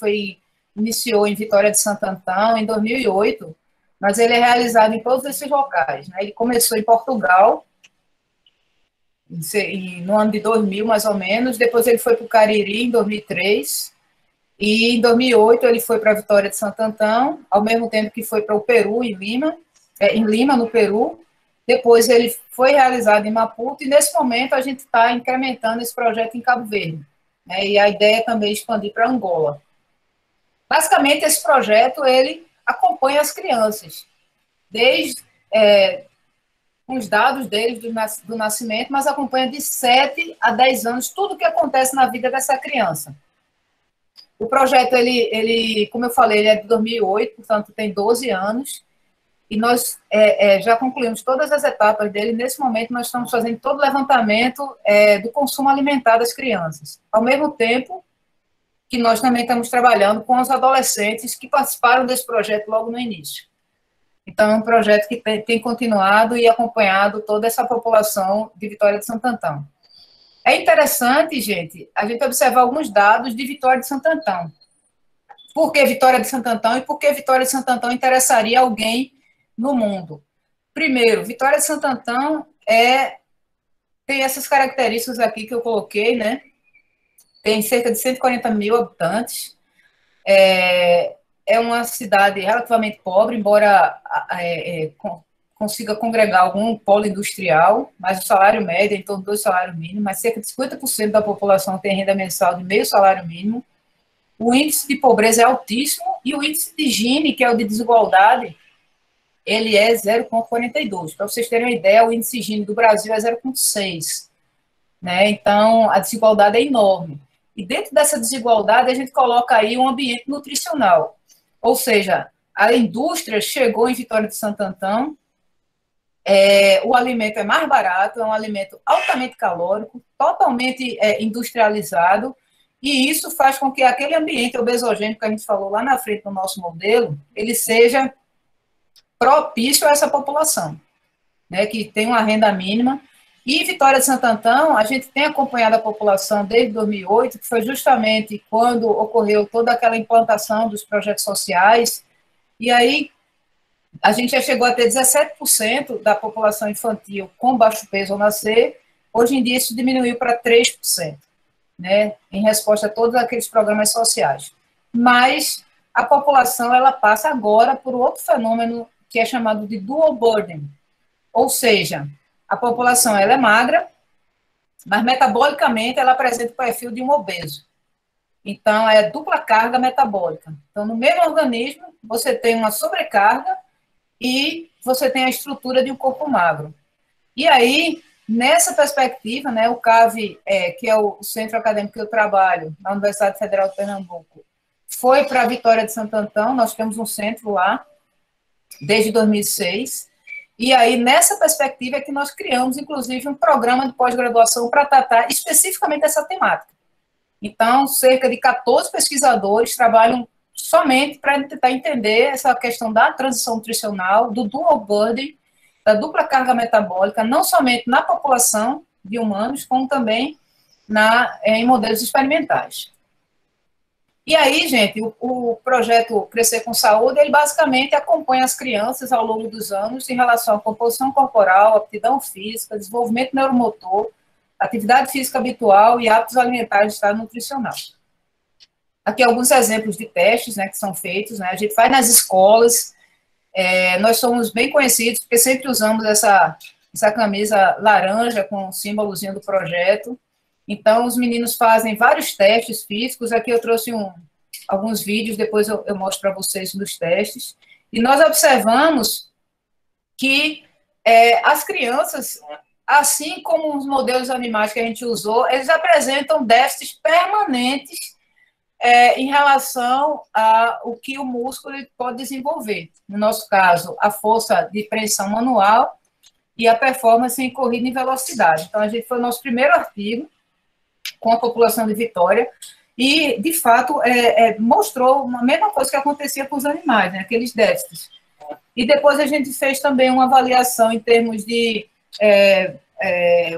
S2: iniciou em Vitória de Santo Antão em 2008, mas ele é realizado em todos esses locais, né? Ele começou em Portugal, no ano de 2000, mais ou menos, depois ele foi para o Cariri, em 2003, e em 2008 ele foi para a Vitória de Santo Antão, ao mesmo tempo que foi para o Peru, em Lima, no Peru. Depois ele foi realizado em Maputo, e nesse momento a gente está incrementando esse projeto em Cabo Verde, né? E a ideia é também expandir para Angola. Basicamente, esse projeto, ele acompanha as crianças, desde os dados deles do nascimento, mas acompanha de 7 a 10 anos tudo o que acontece na vida dessa criança. O projeto, ele, como eu falei, ele é de 2008, portanto, tem 12 anos, e nós já concluímos todas as etapas dele. Nesse momento, nós estamos fazendo todo o levantamento do consumo alimentar das crianças, ao mesmo tempo que nós também estamos trabalhando com os adolescentes que participaram desse projeto logo no início. Então, é um projeto que tem continuado e acompanhado toda essa população de Vitória de Santo Antão. É interessante, gente, a gente observar alguns dados de Vitória de Santo Antão. Por que Vitória de Santo Antão e por que Vitória de Santo Antão interessaria alguém no mundo? Primeiro, Vitória de Santo Antão tem essas características aqui que eu coloquei, né? Tem cerca de 140 mil habitantes, é uma cidade relativamente pobre, embora consiga congregar algum polo industrial, mas o salário médio é em torno do salário mínimo, mas cerca de 50% da população tem renda mensal de meio salário mínimo. O índice de pobreza é altíssimo e o índice de Gini, que é o de desigualdade, ele é 0,42. Para vocês terem uma ideia, o índice Gini do Brasil é 0,6. Né? Então, a desigualdade é enorme. E dentro dessa desigualdade, a gente coloca aí um ambiente nutricional. Ou seja, a indústria chegou em Vitória de Santo Antão, o alimento é mais barato, é um alimento altamente calórico, totalmente industrializado, E isso faz com que aquele ambiente obesogênico que a gente falou lá na frente do nosso modelo, ele seja propício a essa população, né, que tem uma renda mínima. E Vitória de Santo Antão, a gente tem acompanhado a população desde 2008, que foi justamente quando ocorreu toda aquela implantação dos projetos sociais, e aí a gente já chegou a ter 17% da população infantil com baixo peso ao nascer. Hoje em dia isso diminuiu para 3%, né, em resposta a todos aqueles programas sociais. Mas a população, ela passa agora por outro fenômeno que é chamado de dual burden, ou seja, a população ela é magra, mas metabolicamente ela apresenta o perfil de um obeso. Então, é dupla carga metabólica. Então, no mesmo organismo, você tem uma sobrecarga e você tem a estrutura de um corpo magro. E aí, nessa perspectiva, né, o CAV, que é o centro acadêmico que eu trabalho, na Universidade Federal de Pernambuco, foi para a Vitória de Santo Antão, nós temos um centro lá, desde 2006, e aí, nessa perspectiva, é que nós criamos, inclusive, um programa de pós-graduação para tratar especificamente essa temática. Então, cerca de 14 pesquisadores trabalham somente para tentar entender essa questão da transição nutricional, do dual burden, da dupla carga metabólica, não somente na população de humanos, como também em modelos experimentais. E aí, gente, o projeto Crescer com Saúde, ele basicamente acompanha as crianças ao longo dos anos em relação à composição corporal, aptidão física, desenvolvimento neuromotor, atividade física habitual e hábitos alimentares de estado nutricional. Aqui alguns exemplos de testes, né, que são feitos, né, a gente faz nas escolas, nós somos bem conhecidos porque sempre usamos essa camisa laranja com o símbolozinho do projeto. Então, os meninos fazem vários testes físicos. Aqui eu trouxe alguns vídeos, depois eu mostro para vocês dos testes. E nós observamos que as crianças, assim como os modelos animais que a gente usou, eles apresentam déficits permanentes em relação ao que o músculo pode desenvolver. No nosso caso, a força de preensão manual e a performance em corrida e velocidade. Então, a gente foi o nosso primeiro artigo com a população de Vitória, e, de fato, mostrou a mesma coisa que acontecia com os animais, né, aqueles déficits. E depois a gente fez também uma avaliação em termos de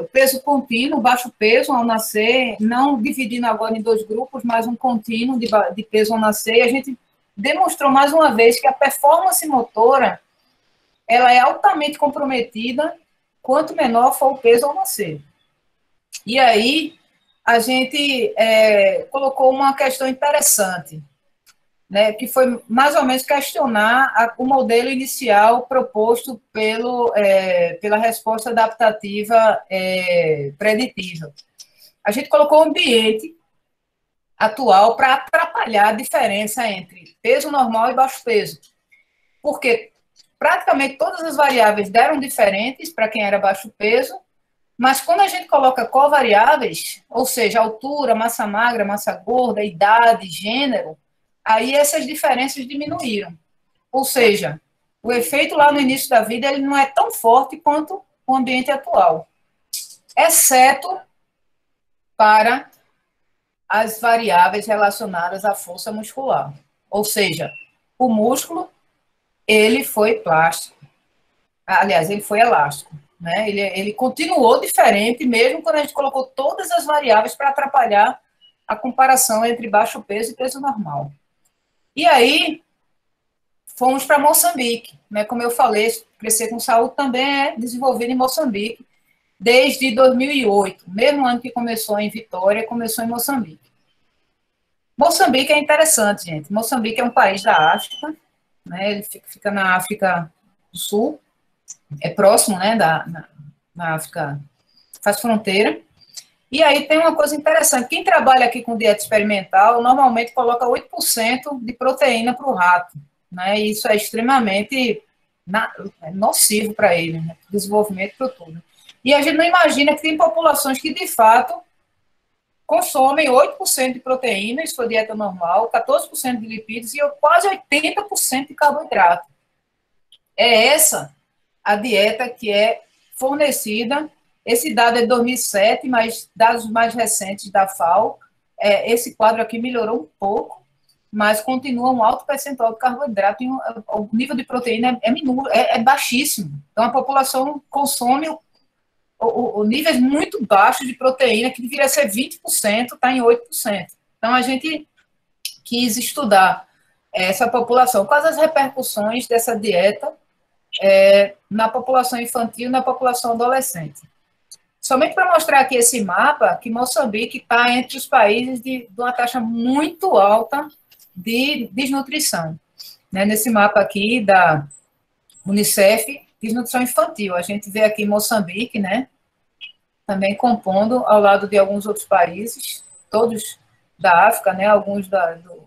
S2: o peso contínuo, baixo peso ao nascer, não dividindo agora em 2 grupos, mas um contínuo de peso ao nascer, e a gente demonstrou mais uma vez que a performance motora ela é altamente comprometida quanto menor for o peso ao nascer. E aí, a gente colocou uma questão interessante, né, que foi mais ou menos questionar o modelo inicial proposto pela resposta adaptativa preditiva. A gente colocou o ambiente atual para atrapalhar a diferença entre peso normal e baixo peso, porque praticamente todas as variáveis deram diferentes para quem era baixo peso, mas quando a gente coloca covariáveis, ou seja, altura, massa magra, massa gorda, idade, gênero, aí essas diferenças diminuíram. Ou seja, o efeito lá no início da vida ele não é tão forte quanto o ambiente atual, exceto para as variáveis relacionadas à força muscular. Ou seja, o músculo, ele foi plástico. Aliás, ele foi elástico. Né? Ele continuou diferente, mesmo quando a gente colocou todas as variáveis para atrapalhar a comparação entre baixo peso e peso normal. E aí, fomos para Moçambique. Né? Como eu falei, Crescer com Saúde também é desenvolvido em Moçambique desde 2008. Mesmo ano que começou em Vitória, começou em Moçambique. Moçambique é interessante, gente. Moçambique é um país da África, né? Ele fica na África do Sul, é próximo, né, na África, faz fronteira. E aí tem uma coisa interessante, quem trabalha aqui com dieta experimental, normalmente coloca 8% de proteína para o rato, né, e isso é extremamente nocivo para ele, né, desenvolvimento para tudo. E a gente não imagina que tem populações que, de fato, consomem 8% de proteína, isso for dieta normal, 14% de lipídios e quase 80% de carboidrato. É essa a dieta que é fornecida, esse dado é de 2007, mas dados mais recentes da FAO, esse quadro aqui melhorou um pouco, mas continua um alto percentual de carboidrato, e o nível de proteína é baixíssimo. Então, a população consome níveis muito baixos de proteína, que deveria ser 20%, está em 8%. Então, a gente quis estudar essa população, quais as repercussões dessa dieta na população infantil e na população adolescente. Somente para mostrar aqui esse mapa, que Moçambique está entre os países de uma taxa muito alta de desnutrição. Né? Nesse mapa aqui da Unicef, desnutrição infantil. A gente vê aqui Moçambique, né? Também compondo ao lado de alguns outros países, todos da África, né? Alguns do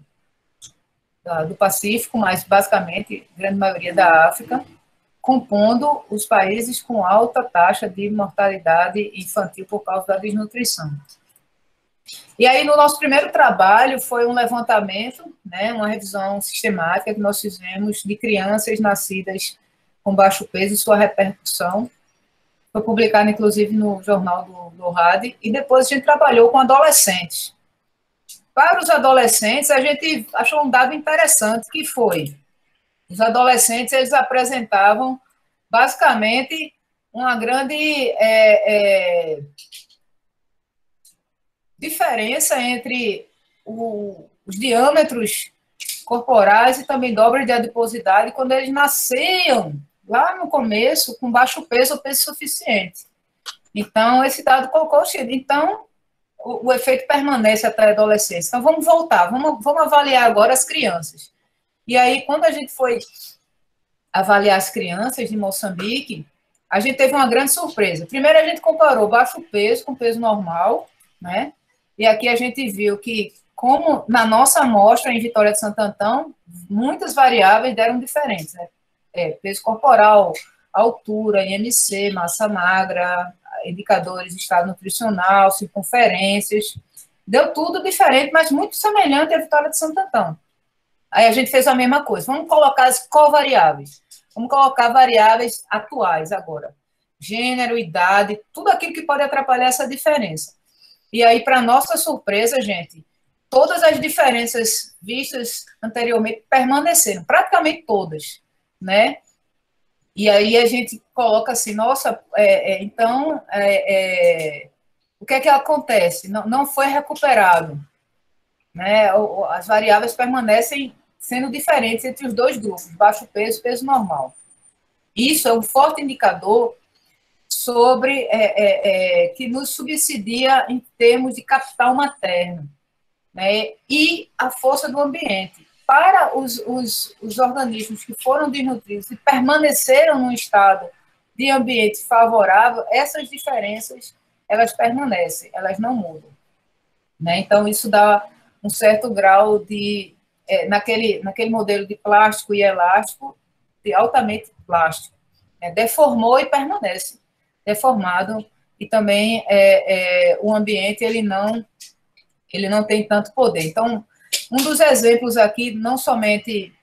S2: Pacífico, mas basicamente, a grande maioria da África, compondo os países com alta taxa de mortalidade infantil por causa da desnutrição. E aí, no nosso primeiro trabalho, foi um levantamento, né, uma revisão sistemática que nós fizemos de crianças nascidas com baixo peso e sua repercussão. Foi publicado, inclusive, no jornal do RAD, e depois a gente trabalhou com adolescentes. Para os adolescentes, a gente achou um dado interessante, que foi, os adolescentes, eles apresentavam, basicamente, uma grande diferença entre os diâmetros corporais e também dobra de adiposidade quando eles nasciam, lá no começo, com baixo peso ou peso suficiente. Então, esse dado colocou... Então, o efeito permanece até a adolescência. Então, vamos voltar, vamos avaliar agora as crianças. E aí, quando a gente foi avaliar as crianças de Moçambique, a gente teve uma grande surpresa. Primeiro, a gente comparou baixo peso com peso normal, né? E aqui a gente viu que, como na nossa amostra em Vitória de Santo Antão, muitas variáveis deram diferentes, né? Peso corporal, altura, IMC, massa magra, indicadores de estado nutricional, circunferências, deu tudo diferente, mas muito semelhante à Vitória de Santo Antão. Aí a gente fez a mesma coisa, vamos colocar as covariáveis, vamos colocar variáveis atuais agora, gênero, idade, tudo aquilo que pode atrapalhar essa diferença. E aí, para nossa surpresa, gente, todas as diferenças vistas anteriormente permaneceram, praticamente todas, né? E aí a gente coloca assim, nossa, então, o que é que acontece? Não foi recuperado, né? As variáveis permanecem sendo diferentes entre os dois grupos, baixo peso e peso normal. Isso é um forte indicador sobre que nos subsidia em termos de capital materno, né? E a força do ambiente. Para os organismos que foram desnutridos e permaneceram num estado de ambiente favorável, essas diferenças, elas permanecem, elas não mudam, né? Então, isso dá um certo grau de, naquele modelo de plástico e elástico, de altamente plástico, né? Deformou e permanece deformado, e também o ambiente, ele não tem tanto poder. Então, um dos exemplos aqui, não somente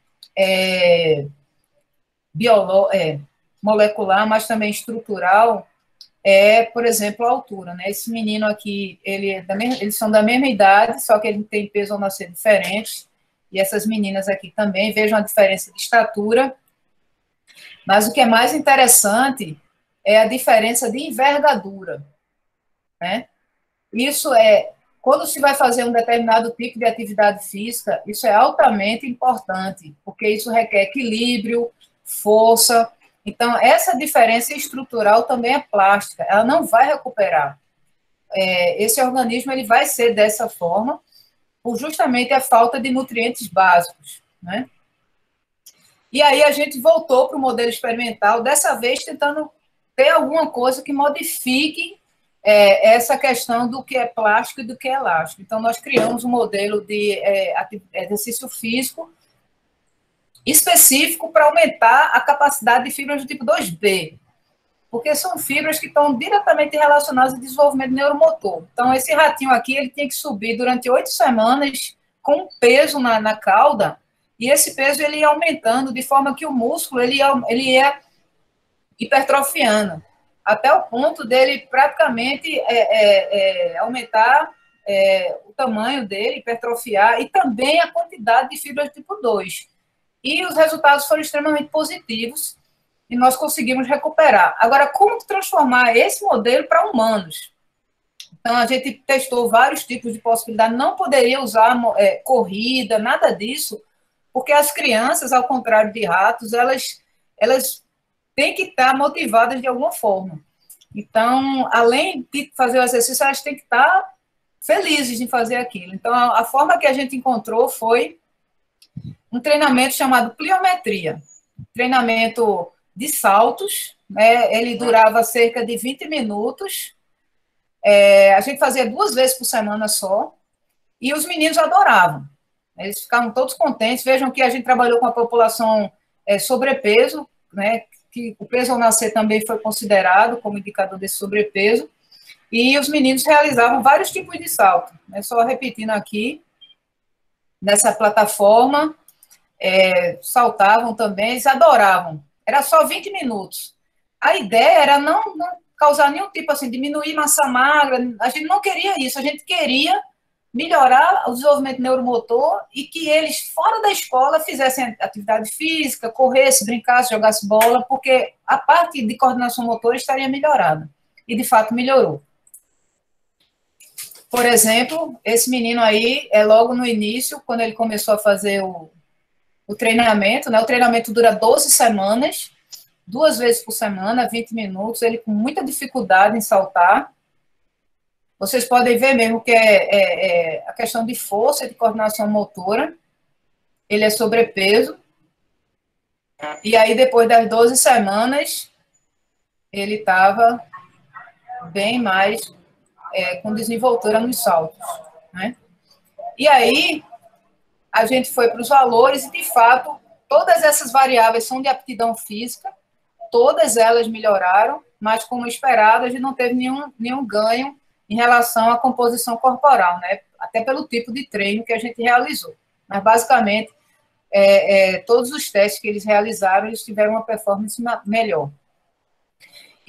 S2: molecular, mas também estrutural, por exemplo, a altura, né? Esse menino aqui, eles são da mesma idade, só que ele tem peso ao nascer diferente, e essas meninas aqui também, vejam a diferença de estatura, mas o que é mais interessante é a diferença de envergadura, né? Isso quando se vai fazer um determinado tipo de atividade física, isso é altamente importante, porque isso requer equilíbrio, força. Então, essa diferença estrutural também é plástica, ela não vai recuperar. Esse organismo, ele vai ser dessa forma, por justamente a falta de nutrientes básicos, né? E aí a gente voltou para o modelo experimental, dessa vez tentando ter alguma coisa que modifique essa questão do que é plástico e do que é elástico. Então, nós criamos um modelo de exercício físico específico para aumentar a capacidade de fibras do tipo 2B, porque são fibras que estão diretamente relacionadas ao desenvolvimento neuromotor. Então, esse ratinho aqui, ele tinha que subir durante 8 semanas com peso na cauda, e esse peso ele ia aumentando de forma que o músculo ele ia hipertrofiando, até o ponto dele praticamente aumentar o tamanho dele, hipertrofiar, e também a quantidade de fibras tipo 2. E os resultados foram extremamente positivos, e nós conseguimos recuperar. Agora, como transformar esse modelo para humanos? Então, a gente testou vários tipos de possibilidade, não poderia usar corrida, nada disso, porque as crianças, ao contrário de ratos, elas têm que estar motivadas de alguma forma. Então, além de fazer o exercício, elas têm que estar felizes em fazer aquilo. Então, a forma que a gente encontrou foi um treinamento chamado pliometria, treinamento de saltos, né? Ele durava cerca de 20 minutos, a gente fazia 2 vezes por semana só, e os meninos adoravam. Eles ficavam todos contentes. Vejam que a gente trabalhou com a população sobrepeso, né? Que o peso ao nascer também foi considerado como indicador desse sobrepeso, e os meninos realizavam vários tipos de salto. Né? Só repetindo aqui, nessa plataforma, saltavam também, eles adoravam. Era só 20 minutos. A ideia era não causar nenhum tipo, assim, diminuir massa magra, a gente não queria isso, a gente queria melhorar o desenvolvimento neuromotor e que eles, fora da escola, fizessem atividade física, corressem, brincassem, jogassem bola, porque a parte de coordenação motora estaria melhorada. E, de fato, melhorou. Por exemplo, esse menino aí, logo no início, quando ele começou a fazer o treinamento, né? O treinamento dura 12 semanas, 2 vezes por semana, 20 minutos, ele com muita dificuldade em saltar. Vocês podem ver mesmo que a questão de força e de coordenação motora, ele é sobrepeso. E aí, depois das 12 semanas, ele estava bem mais com desenvoltura nos saltos, né? E aí, a gente foi para os valores e, de fato, todas essas variáveis são de aptidão física, todas elas melhoraram, mas, como esperado, a gente não teve nenhum ganho em relação à composição corporal, né? Até pelo tipo de treino que a gente realizou. Mas, basicamente, todos os testes que eles realizaram, eles tiveram uma performance melhor.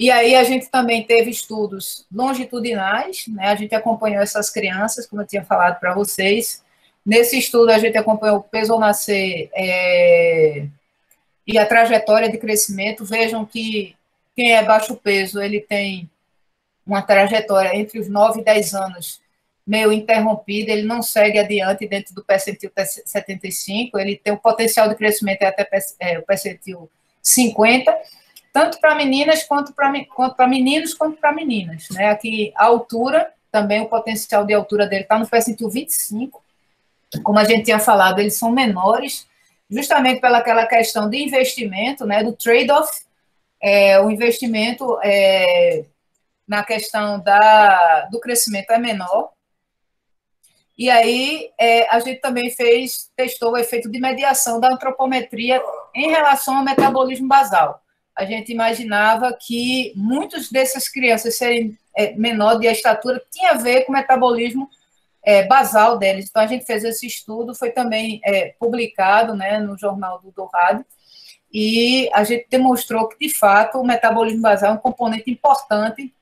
S2: E aí a gente também teve estudos longitudinais, né? A gente acompanhou essas crianças, como eu tinha falado para vocês. Nesse estudo, a gente acompanhou o peso ao nascer e a trajetória de crescimento. Vejam que quem é baixo peso, ele tem uma trajetória entre os 9 e 10 anos meio interrompida, ele não segue adiante dentro do percentil 75, ele tem o potencial de crescimento até o percentil 50, tanto para meninas quanto para meninos quanto para meninas. Né? Aqui, a altura, também o potencial de altura dele está no percentil 25, como a gente tinha falado, eles são menores, justamente pelaquela questão de investimento, né, do trade-off, o investimento na questão do crescimento é menor. E aí, a gente também testou o efeito de mediação da antropometria em relação ao metabolismo basal. A gente imaginava que muitas dessas crianças serem menor de estatura tinha a ver com o metabolismo basal deles. Então, a gente fez esse estudo, foi também publicado, né, no jornal do Dourado, e a gente demonstrou que, de fato, o metabolismo basal é um componente importante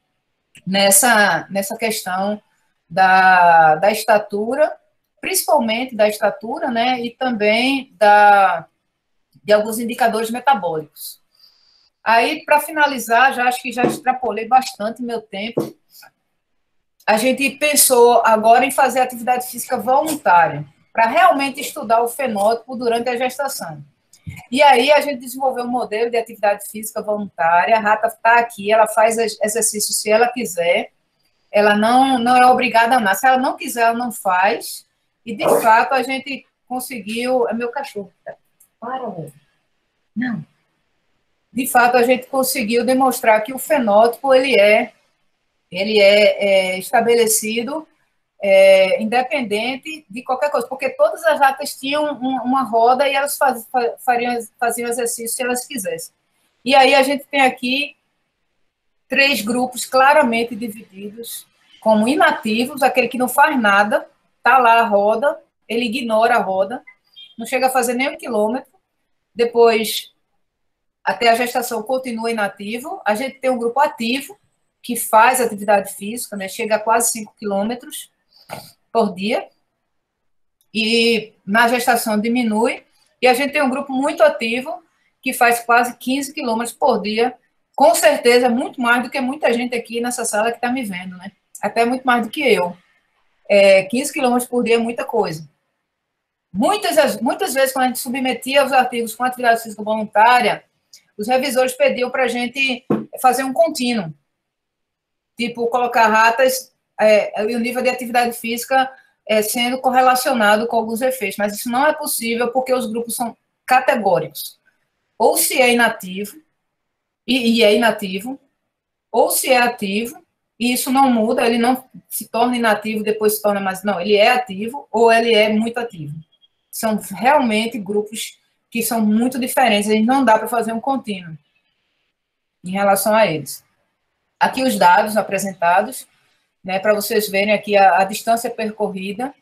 S2: nessa questão da estatura, principalmente da estatura, né, e também de alguns indicadores metabólicos. Aí, para finalizar, acho que já extrapolei bastante meu tempo, a gente pensou agora em fazer atividade física voluntária, para realmente estudar o fenótipo durante a gestação. E aí a gente desenvolveu um modelo de atividade física voluntária, a Rata está aqui, ela faz exercício se ela quiser, ela não é obrigada a nada, se ela não quiser, ela não faz, e de fato a gente conseguiu, é meu cachorro, para, não, de fato a gente conseguiu demonstrar que o fenótipo, ele é estabelecido independente de qualquer coisa, porque todas as ratas tinham uma roda e elas faziam exercício se elas quisessem. E aí a gente tem aqui 3 grupos claramente divididos, como inativos, aquele que não faz nada, está lá a roda, ele ignora a roda, não chega a fazer nem 1 quilômetro, depois, até a gestação, continua inativo. A gente tem um grupo ativo, que faz atividade física, né, chega a quase 5 quilômetros, por dia, e na gestação diminui, e a gente tem um grupo muito ativo, que faz quase 15 quilômetros por dia, com certeza muito mais do que muita gente aqui nessa sala que está me vendo, né? Até muito mais do que eu. 15 quilômetros por dia é muita coisa. Muitas vezes, quando a gente submetia os artigos com atividade física voluntária, os revisores pediam para a gente fazer um contínuo, tipo, colocar ratas e o nível de atividade física sendo correlacionado com alguns efeitos, mas isso não é possível porque os grupos são categóricos. Ou se é inativo, e é inativo, ou se é ativo, e isso não muda, ele não se torna inativo, depois se torna mais... Não, ele é ativo ou ele é muito ativo. São realmente grupos que são muito diferentes, a gente não dá para fazer um contínuo em relação a eles. Aqui os dados apresentados, né, para vocês verem aqui a distância percorrida.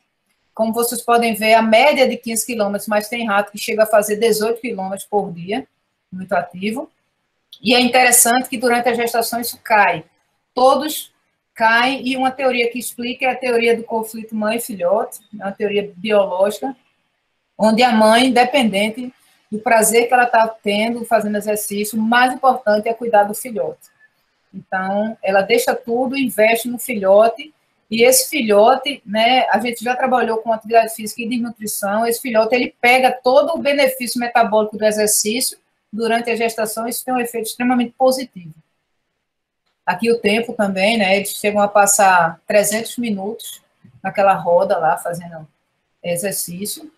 S2: Como vocês podem ver, a média de 15 quilômetros, mas tem rato que chega a fazer 18 quilômetros por dia, muito ativo. E é interessante que durante a gestação isso cai. Todos caem, e uma teoria que explica é a teoria do conflito mãe-filhote, é uma teoria biológica, onde a mãe, independente do prazer que ela está tendo fazendo exercício, o mais importante é cuidar do filhote. Então, ela deixa tudo, investe no filhote, e esse filhote, né, a gente já trabalhou com atividade física e de nutrição, esse filhote, ele pega todo o benefício metabólico do exercício durante a gestação, isso tem um efeito extremamente positivo. Aqui o tempo também, né, eles chegam a passar 300 minutos naquela roda lá, fazendo exercício.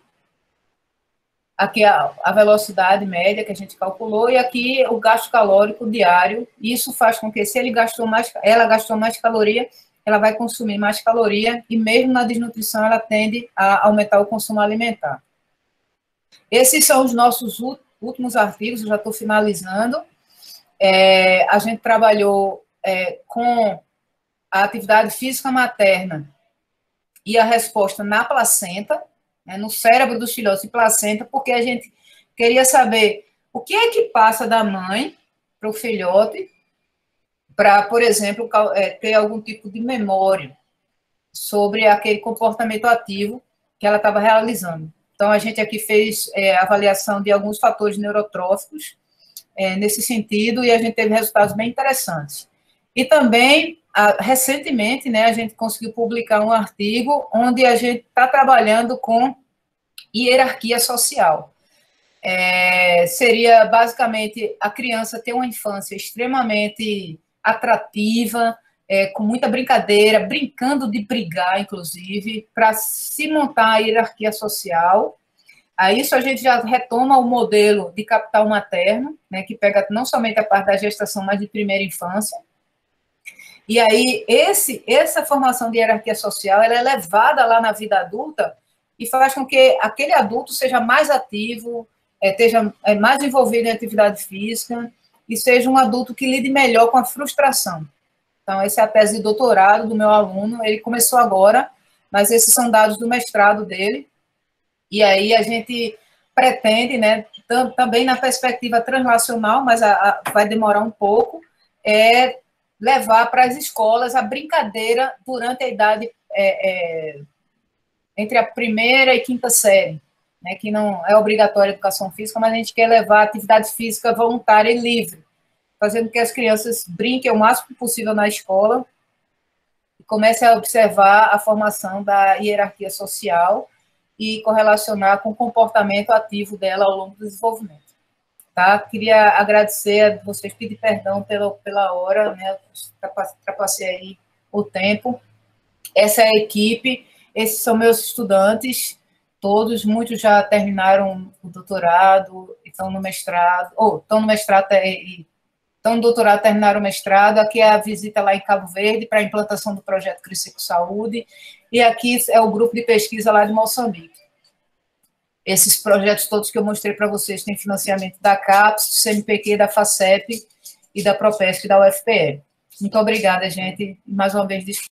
S2: Aqui a velocidade média que a gente calculou, e aqui o gasto calórico diário. Isso faz com que, se ela gastou mais caloria, ela vai consumir mais caloria, e mesmo na desnutrição ela tende a aumentar o consumo alimentar. Esses são os nossos últimos artigos, eu já estou finalizando. A gente trabalhou com a atividade física materna e a resposta na placenta, no cérebro dos filhotes e placenta, porque a gente queria saber o que é que passa da mãe para o filhote, para, por exemplo, ter algum tipo de memória sobre aquele comportamento ativo que ela estava realizando. Então, a gente aqui fez avaliação de alguns fatores neurotróficos nesse sentido, e a gente teve resultados bem interessantes. E também, recentemente, né, a gente conseguiu publicar um artigo onde a gente está trabalhando com hierarquia social. Seria, basicamente, a criança ter uma infância extremamente atrativa, com muita brincadeira, brincando de brigar, inclusive, para se montar a hierarquia social. A isso a gente já retoma o modelo de capital materno, né, que pega não somente a parte da gestação, mas de primeira infância. E aí, essa formação de hierarquia social, ela é levada lá na vida adulta e faz com que aquele adulto seja mais ativo, esteja mais envolvido em atividade física e seja um adulto que lide melhor com a frustração. Então, essa é a tese de doutorado do meu aluno, ele começou agora, mas esses são dados do mestrado dele, e aí a gente pretende, né, também na perspectiva translacional, mas vai demorar um pouco, levar para as escolas a brincadeira durante a idade entre a primeira e quinta série, né, que não é obrigatória a educação física, mas a gente quer levar a atividade física voluntária e livre, fazendo com que as crianças brinquem o máximo possível na escola e comecem a observar a formação da hierarquia social e correlacionar com o comportamento ativo dela ao longo do desenvolvimento. Tá? Queria agradecer a vocês, pedir perdão pela hora, né? Ultrapassei aí o tempo. Essa é a equipe, esses são meus estudantes, todos, muitos já terminaram o doutorado, estão no mestrado, estão no mestrado e estão no doutorado, terminaram o mestrado. Aqui é a visita lá em Cabo Verde para a implantação do projeto Crescer com Saúde, e aqui é o grupo de pesquisa lá de Moçambique. Esses projetos todos que eu mostrei para vocês têm financiamento da CAPES, do CNPq, da FACEP e da Propesc, da UFPE. Muito obrigada, gente. Mais uma vez, desculpa.